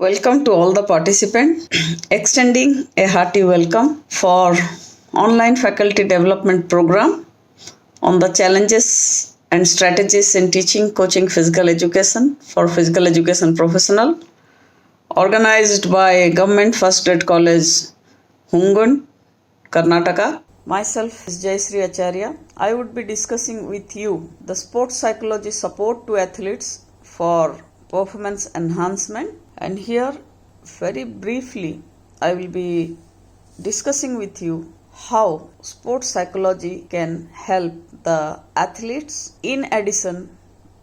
Welcome to all the participants. Extending a hearty welcome for online faculty development program on the challenges and strategies in teaching coaching physical education for physical education professional, organized by Government First Grade College, Hungun, Karnataka. Myself is Jayasri Acharya. I would be discussing with you the sports psychology support to athletes for performance enhancement, and here very briefly I will be discussing with you how sports psychology can help the athletes in addition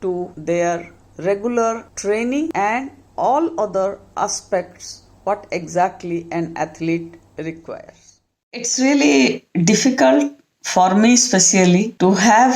to their regular training and all other aspects what exactly an athlete requires. It's really difficult for me, especially, to have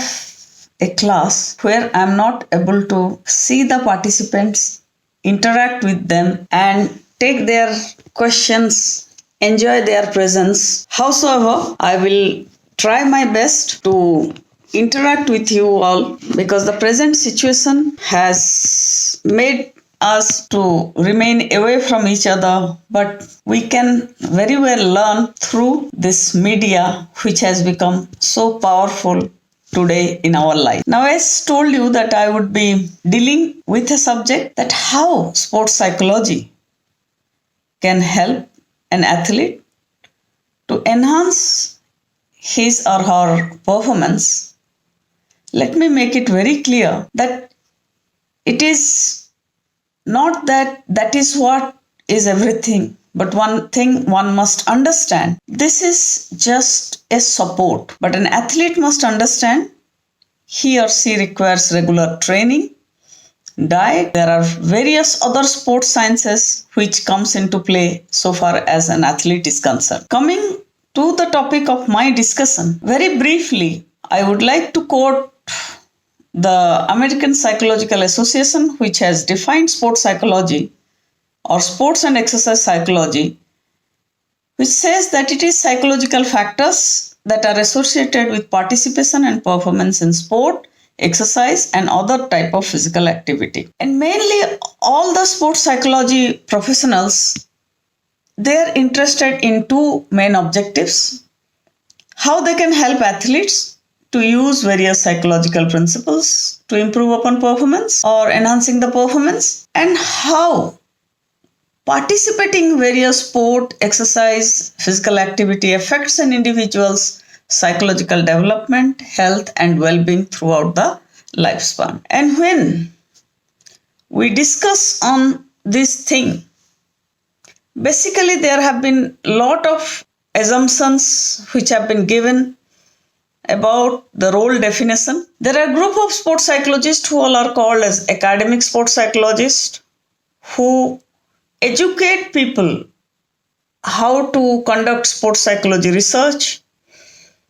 a class where I'm not able to see the participants, interact with them, and take their questions, enjoy their presence. Howsoever, I will try my best to interact with you all because the present situation has made us to remain away from each other, but we can very well learn through this media which has become so powerful today in our life. Now, as told you that I would be dealing with a subject that how sports psychology can help an athlete to enhance his or her performance. Let me make it very clear that it is not that is what is everything, but one thing one must understand. This is just a support, but an athlete must understand he or she requires regular training, diet. There are various other sports sciences which comes into play so far as an athlete is concerned. Coming to the topic of my discussion, very briefly, I would like to quote the American Psychological Association, which has defined sports psychology or sports and exercise psychology, which says that it is psychological factors that are associated with participation and performance in sport, exercise, and other type of physical activity. And mainly all the sports psychology professionals, they are interested in two main objectives: how they can help athletes to use various psychological principles to improve upon performance or enhancing the performance, and how participating in various sport, exercise, physical activity affects an individual's psychological development, health, and well-being throughout the lifespan. And when we discuss on this thing, basically there have been a lot of assumptions which have been given about the role definition. There are a group of sports psychologists who all are called as academic sports psychologists, who educate people how to conduct sports psychology research,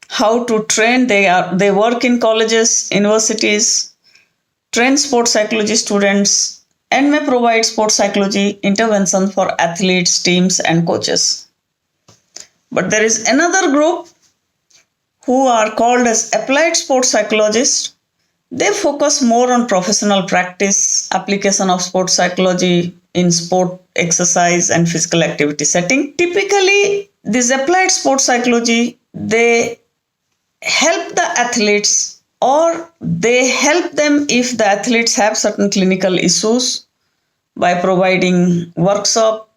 how to train. They work in colleges, universities, train sports psychology students, and may provide sports psychology intervention for athletes, teams, and coaches. But there is another group who are called as applied sports psychologists. They focus more on professional practice, application of sports psychology in sport, exercise, and physical activity setting. Typically, this applied sports psychology, they help the athletes, or they help them if the athletes have certain clinical issues, by providing workshop,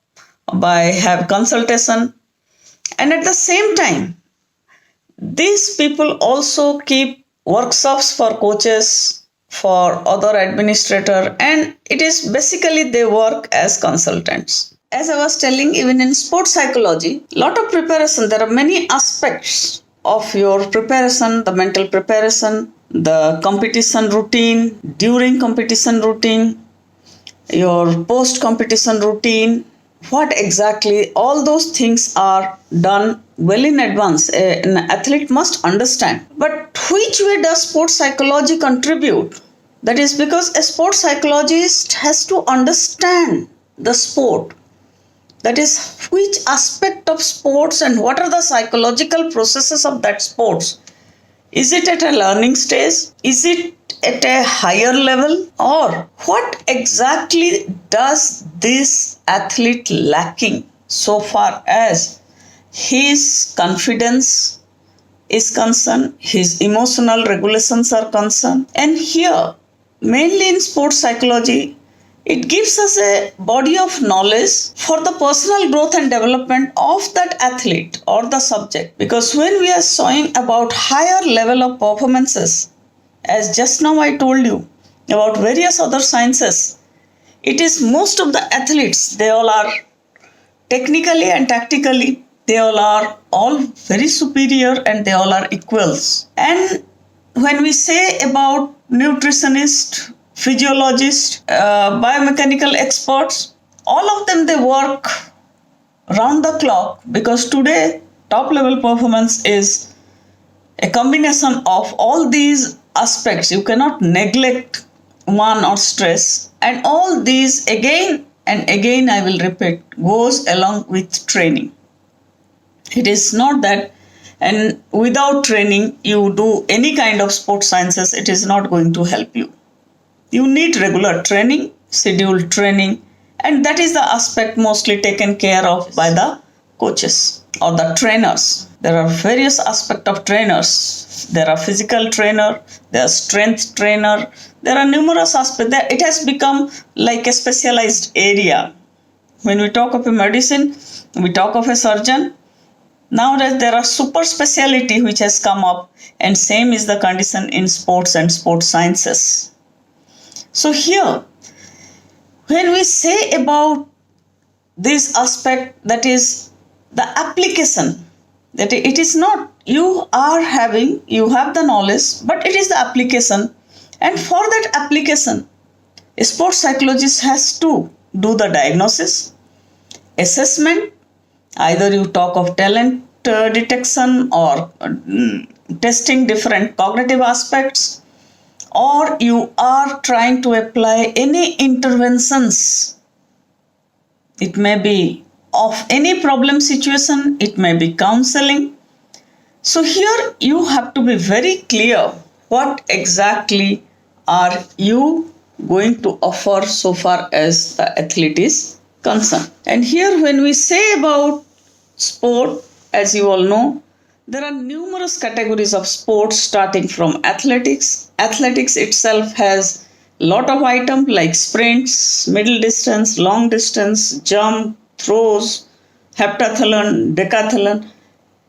by have consultation, and at the same time, these people also keep workshops for coaches, for other administrator, and it is basically they work as consultants. As I was telling, even in sports psychology, lot of preparation, there are many aspects of your preparation: the mental preparation, the competition routine, during competition routine, your post competition routine. What exactly all those things are done well in advance, an athlete must understand. But which way does sports psychology contribute? That is because a sports psychologist has to understand the sport. That is, which aspect of sports and what are the psychological processes of that sports Is it at a learning stage? Is it at a higher level? Or what exactly does this athlete lacking so far as his confidence is concerned, his emotional regulations are concerned? And here, mainly in sports psychology, it gives us a body of knowledge for the personal growth and development of that athlete or the subject. Because when we are showing about higher level of performances, as just now I told you about various other sciences, it is most of the athletes, they all are technically and tactically, they are all very superior and they all are equals. And when we say about nutritionist, physiologist, biomechanical experts, all of them, they work round the clock, because today top level performance is a combination of all these aspects. You cannot neglect one or stress, and all these again and again, I will repeat, goes along with training. It is not that, and without training you do any kind of sports sciences, it is not going to help you. You need regular training, scheduled training, and that is the aspect mostly taken care of by the coaches or the trainers. There are various aspects of trainers. There are physical trainer, there are strength trainer, there are numerous aspects. It has become like a specialized area. When we talk of a medicine, we talk of a surgeon. Nowadays there are super speciality which has come up, and same is the condition in sports and sports sciences. So here, when we say about this aspect, that is the application, that it is not you have the knowledge, but it is the application. And for that application, a sports psychologist has to do the diagnosis, assessment, either you talk of talent detection or testing different cognitive aspects, or you are trying to apply any interventions. It may be of any problem situation, it may be counseling. So here you have to be very clear what exactly are you going to offer so far as the athlete is concerned. And here when we say about sport, as you all know, there are numerous categories of sports starting from athletics. Athletics itself has a lot of items like sprints, middle distance, long distance, jump, throws, heptathlon, decathlon.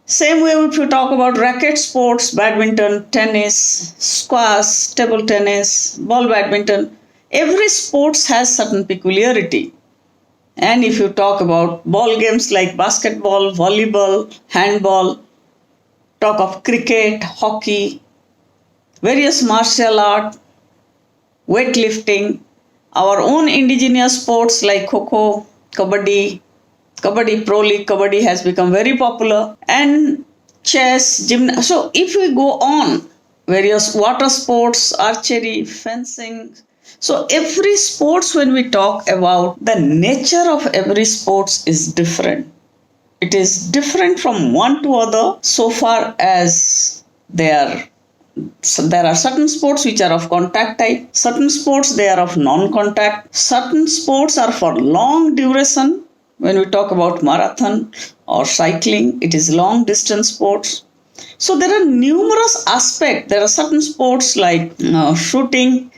Same way if you talk about racket sports, badminton, tennis, squash, table tennis, ball badminton, every sports has certain peculiarity. And if you talk about ball games like basketball, volleyball, handball, talk of cricket, hockey, various martial art, weightlifting, our own indigenous sports like kho-kho, kabaddi, Kabaddi Pro League, Kabaddi has become very popular, and chess, gymnastics. So if we go on, various water sports, archery, fencing. So every sports, when we talk about, the nature of every sports is different. It is different from one to other so far as there are certain sports which are of contact type, certain sports they are of non-contact, certain sports are for long duration. When we talk about marathon or cycling, it is long distance sports. So there are numerous aspects. There are certain sports like shooting,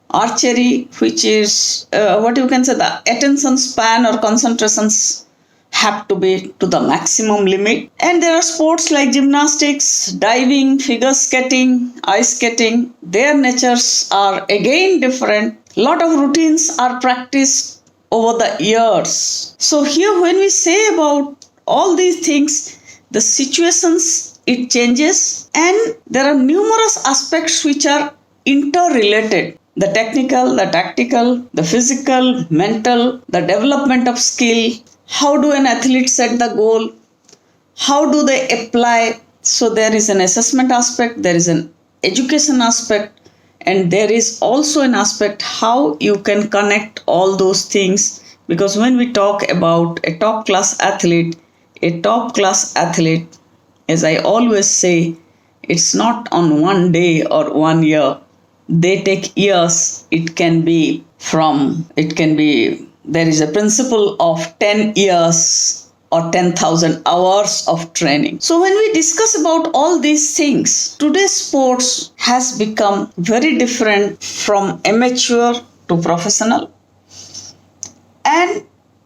archery, which is what you can say, the attention span or concentrations have to be to the maximum limit. And there are sports like gymnastics, diving, figure skating, ice skating. Their natures are again different. Lot of routines are practiced over the years. So here when we say about all these things, the situations, it changes, and there are numerous aspects which are interrelated. The technical, the tactical, the physical, mental, the development of skill. How do an athlete set the goal? How do they apply? So there is an assessment aspect, there is an education aspect, and there is also an aspect how you can connect all those things. Because when we talk about a top class athlete, as I always say, it's not on one day or 1 year. They take years. There is a principle of 10 years or 10,000 hours of training. So when we discuss about all these things, today's sports has become very different from amateur to professional. And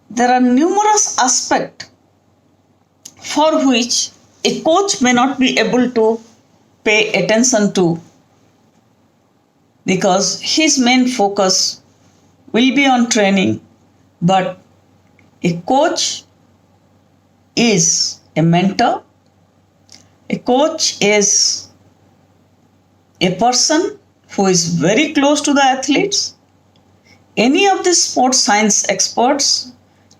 there are numerous aspects for which a coach may not be able to pay attention to, because his main focus will be on training. But a coach is a mentor. A coach is a person who is very close to the athletes. Any of the sports science experts,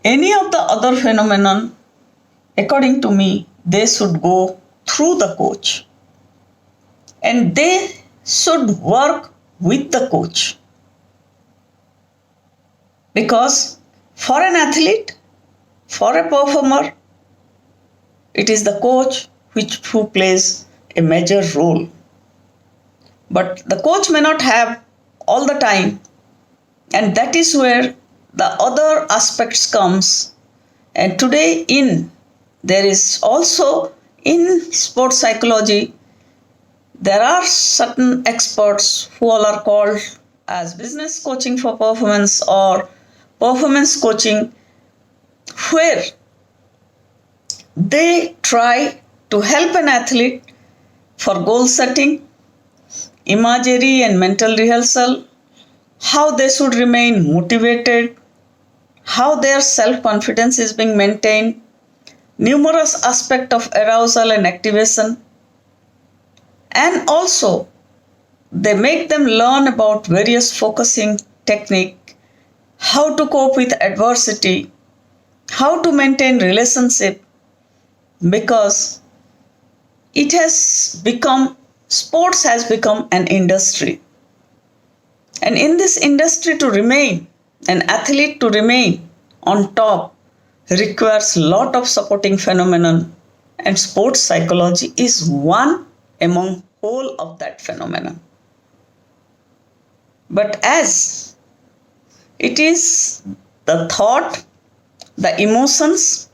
any of the other phenomenon, according to me, they should go through the coach. And they should work with the coach. Because for an athlete, for a performer, it is the coach who plays a major role. But the coach may not have all the time, and that is where the other aspects comes. And today there is also in sports psychology, there are certain experts who all are called as business coaching for performance or performance coaching, where they try to help an athlete for goal setting, imagery and mental rehearsal, how they should remain motivated, how their self-confidence is being maintained, numerous aspects of arousal and activation. And also, they make them learn about various focusing technique, how to cope with adversity, how to maintain relationship, because sports has become an industry. And in this industry, to remain, an athlete to remain on top requires a lot of supporting phenomenon, and sports psychology is one among all of that phenomenon. But as it is the thought, the emotions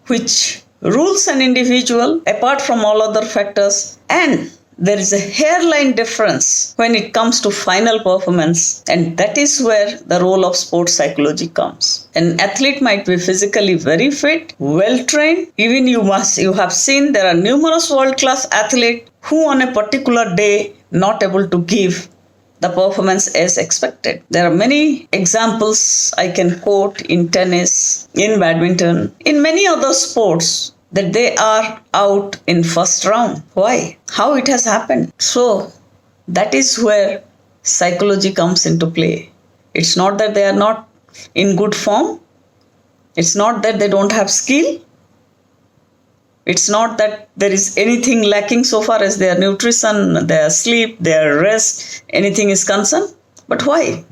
which rules an individual apart from all other factors, and there is a hairline difference when it comes to final performance, and that is where the role of sports psychology comes. An athlete might be physically very fit, well trained. Even you have seen there are numerous world-class athletes who on a particular day not able to give the performance as expected. There are many examples I can quote in tennis, in badminton, in many other sports, that they are out in first round. Why? How it has happened? So that is where psychology comes into play. It's not that they are not in good form. It's not that they don't have skill. It's not that there is anything lacking so far as their nutrition, their sleep, their rest, anything is concerned. But why?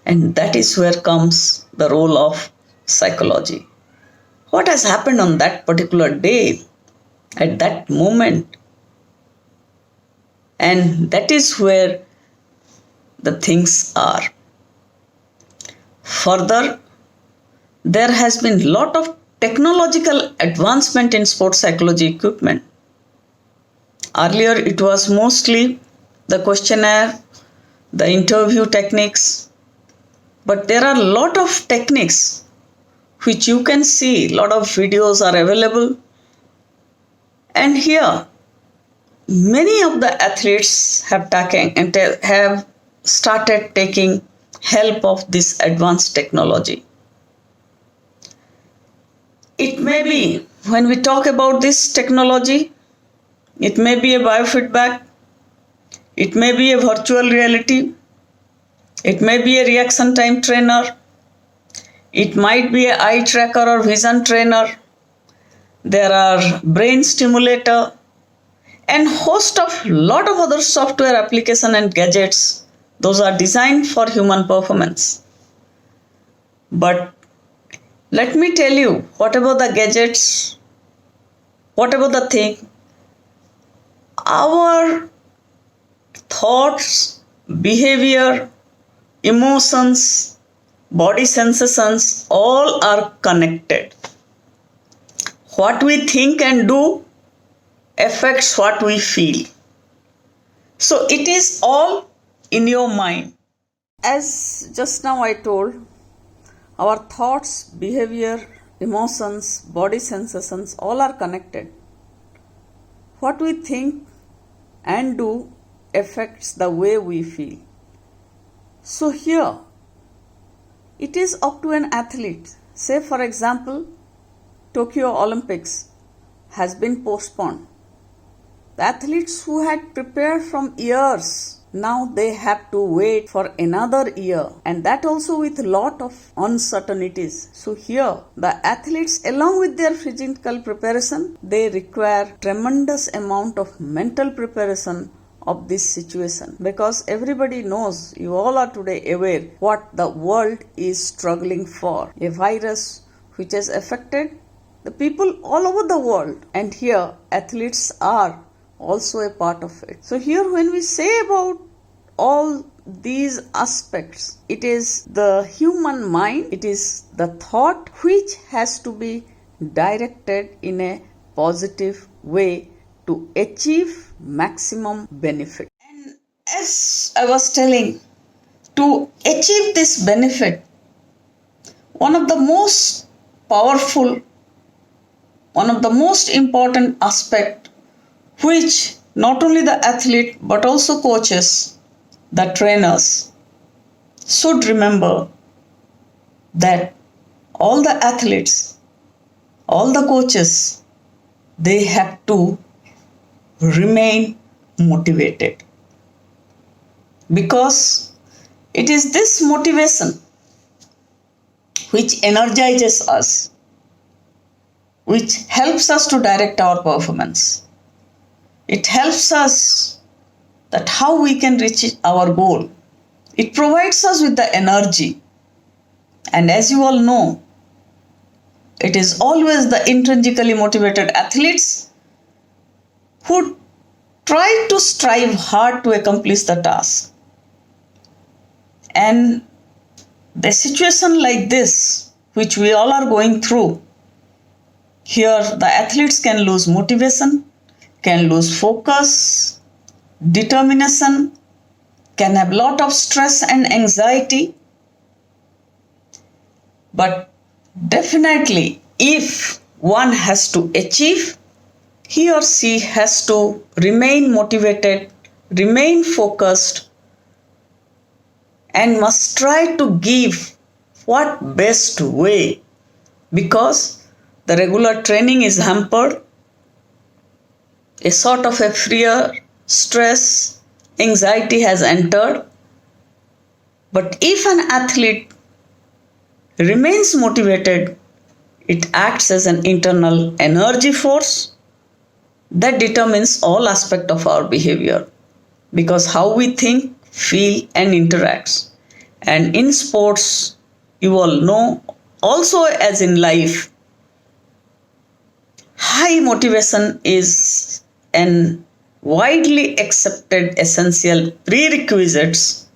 And that is where comes the role of psychology. What has happened on that particular day, at that moment? And that is where the things are. Further, there has been a lot of technological advancement in sports psychology equipment. Earlier, it was mostly the questionnaire, the interview techniques, but there are a lot of techniques which you can see, a lot of videos are available. And here, many of the athletes have started taking help of this advanced technology. It may be, when we talk about this technology, it may be a biofeedback, it may be a virtual reality, it may be a reaction time trainer, it might be an eye tracker or vision trainer. There are brain stimulator and host of lot of other software application and gadgets. Those are designed for human performance. But let me tell you, whatever the gadgets, whatever the thing, our thoughts, behavior, emotions, body sensations, all are connected. What we think and do affects what we feel. So it is all in your mind. As just now I told, our thoughts, behavior, emotions, body sensations, all are connected. What we think and do affects the way we feel. So here, it is up to an athlete. Say for example, Tokyo Olympics has been postponed. The athletes who had prepared from years, now they have to wait for another year, and that also with a lot of uncertainties. So here, the athletes along with their physical preparation, they require tremendous amount of mental preparation of this situation, because everybody knows, you all are today aware what the world is struggling for. A virus which has affected the people all over the world, and here athletes are also a part of it. So here when we say about all these aspects, it is the human mind, it is the thought which has to be directed in a positive way to achieve maximum benefit. And as I was telling, to achieve this benefit, one of the most powerful, one of the most important aspect which not only the athlete but also coaches, the trainers should remember, that all the athletes, all the coaches, they have to remain motivated, because it is this motivation which energizes us, which helps us to direct our performance. It helps us that how we can reach our goal. It provides us with the energy. And as you all know, it is always the intrinsically motivated athletes who try to strive hard to accomplish the task. And the situation like this, which we all are going through, here the athletes can lose motivation, can lose focus, determination, can have lot of stress and anxiety. But definitely, if one has to achieve, he or she has to remain motivated, remain focused, and must try to give what best way, because the regular training is hampered. A sort of a fear, stress, anxiety has entered. But if an athlete remains motivated, it acts as an internal energy force that determines all aspects of our behavior, because how we think, feel and interacts. And in sports, you all know, also as in life, high motivation is an widely accepted essential prerequisites,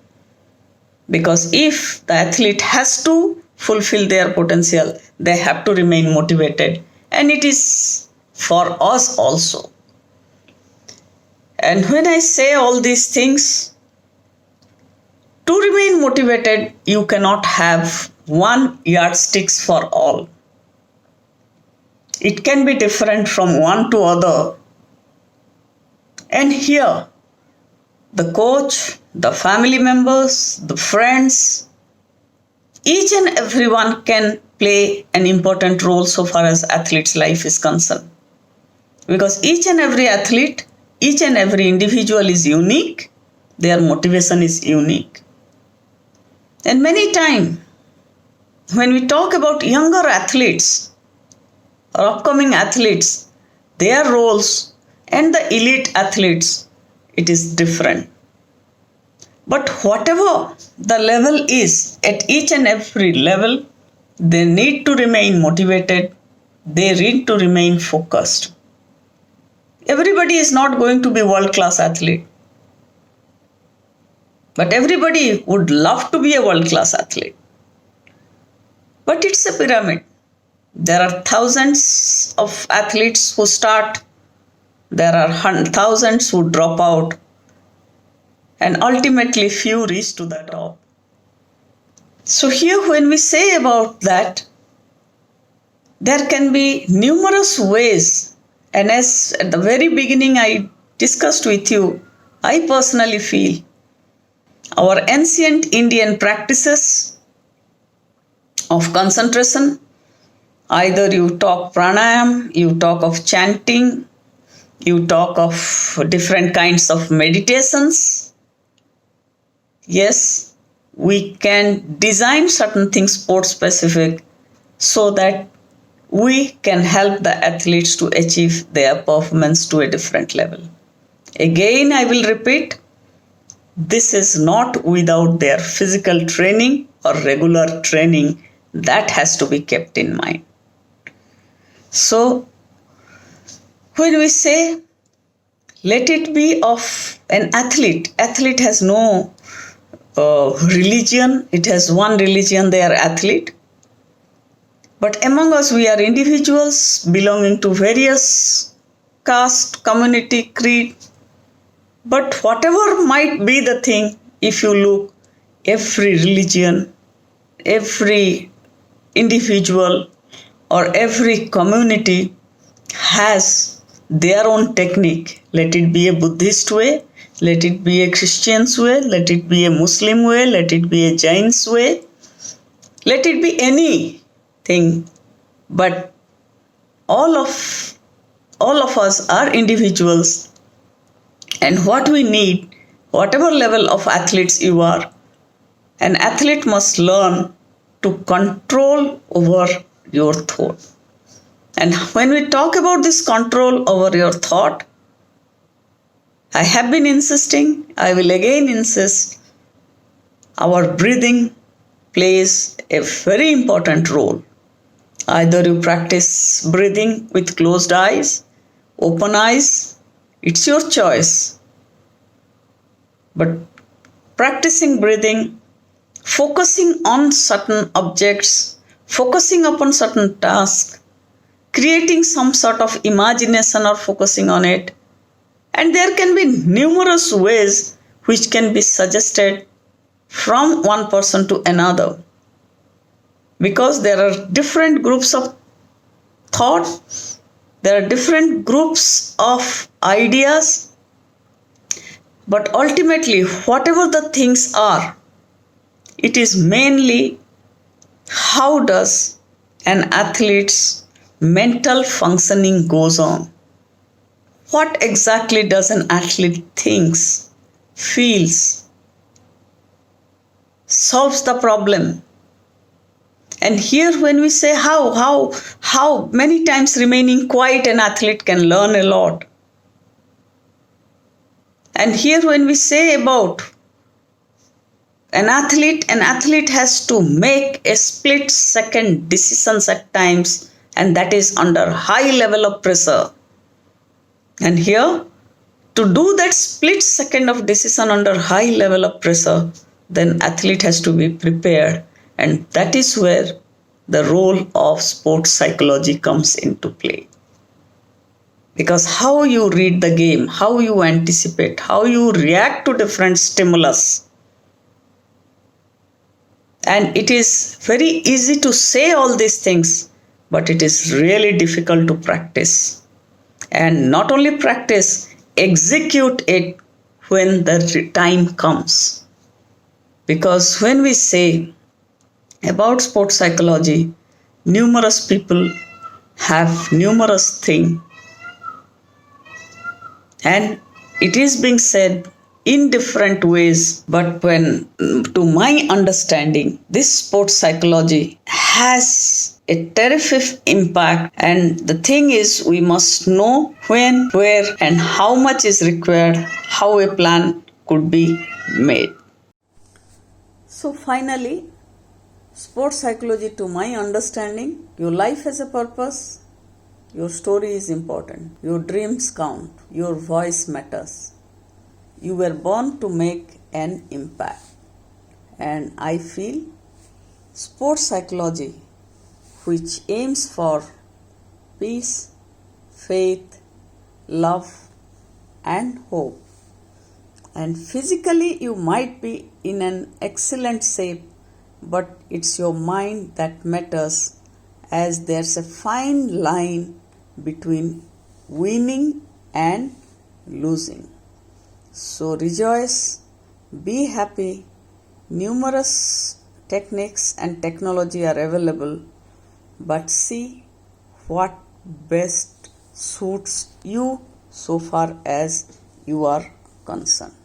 because if the athlete has to fulfill their potential, they have to remain motivated, and it is for us also. And when I say all these things, to remain motivated, you cannot have one yardstick for all. It can be different from one to other. And here, the coach, the family members, the friends, each and everyone can play an important role so far as athlete's life is concerned. Because each and every athlete, each and every individual is unique, their motivation is unique. And many times, when we talk about younger athletes or upcoming athletes, their roles and the elite athletes, it is different. But whatever the level is, at each and every level, they need to remain motivated, they need to remain focused. Everybody everybody is not going to be world-class athlete. But everybody would love to be a world-class athlete. But it's a pyramid. There are thousands of athletes who start. There are thousands who drop out. And ultimately few reach to the top. So here when we say about that, there can be numerous ways. And as at the very beginning I discussed with you, I personally feel our ancient Indian practices of concentration, either you talk pranayam, you talk of chanting, you talk of different kinds of meditations. Yes, we can design certain things sport specific so that we can help the athletes to achieve their performance to a different level. Again, I will repeat, this is not without their physical training or regular training. That has to be kept in mind. So, when we say, let it be of an athlete has no religion, it has one religion, they are athlete. But among us, we are individuals belonging to various caste, community, creed. But whatever might be the thing, if you look, every religion, every individual or every community has their own technique. Let it be a Buddhist way, let it be a Christian's way, let it be a Muslim way, let it be a Jain's way, let it be anything. But all of us are individuals, and what we need, whatever level of athletes you are, an athlete must learn to control over your thought. And when we talk about this control over your thought, I have been insisting, I will again insist, our breathing plays a very important role. Either you practice breathing with closed eyes, open eyes, it's your choice. But practicing breathing, focusing on certain objects, focusing upon certain tasks, creating some sort of imagination or focusing on it. And there can be numerous ways which can be suggested from one person to another. Because there are different groups of thought, there are different groups of ideas, but ultimately, whatever the things are, it is mainly how does an athlete's mental functioning goes on. What exactly does an athlete thinks, feels, solves the problem? And here when we say how many times remaining quiet an athlete can learn a lot. And here when we say about an athlete has to make a split second decisions at times, and that is under high level of pressure. And here, to do that split second of decision under high level of pressure, then athlete has to be prepared. And that is where the role of sports psychology comes into play. Because how you read the game, how you anticipate, how you react to different stimulus. And it is very easy to say all these things, but it is really difficult to practice. And not only practice, execute it when the time comes. Because when we say about sports psychology, numerous people have numerous things. And it is being said in different ways, but when, to my understanding, this sports psychology has a terrific impact. And the thing is, we must know when, where, and how much is required, how a plan could be made. So finally, sports psychology, to my understanding, your life has a purpose. Your story is important. Your dreams count. Your voice matters. You were born to make an impact. And I feel sports psychology, which aims for peace, faith, love, and hope. And physically, you might be in an excellent shape, but it's your mind that matters, as there's a fine line between winning and losing. So rejoice, be happy. Numerous techniques and technology are available, but see what best suits you so far as you are concerned.